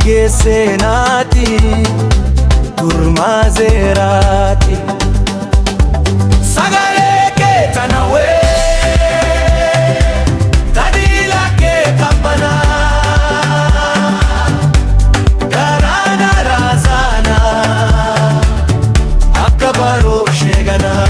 seenaati gurmaa zeeraati sagalee kee kana tajaajila kee qabbanaa garaana raasaanaa akka baroo sheeganaa.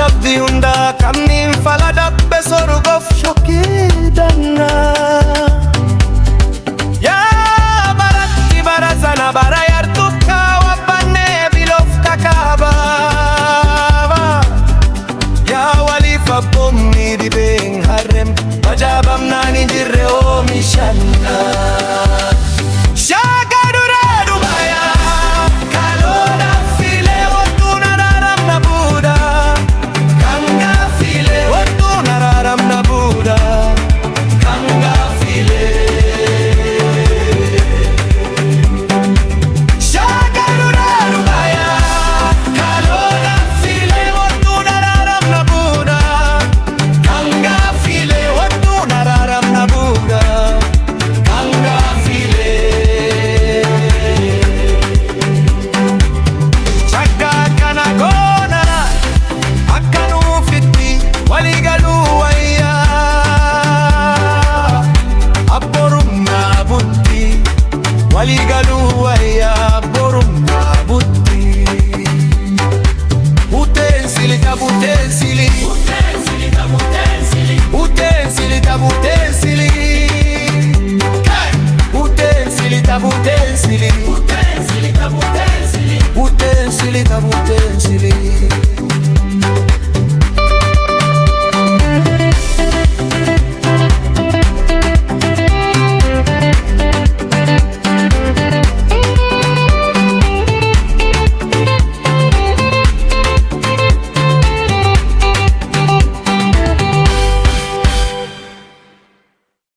Abdi hunda kamnin fala dabbe sorgof shokidanna ya baratti barazana barayar tukka wabbanne bilof kakaba ya walifa bommi dibeng harrem majabam nani jirre o mishanna waligaluu wayyaa borummaa butti buteensili ka buteensili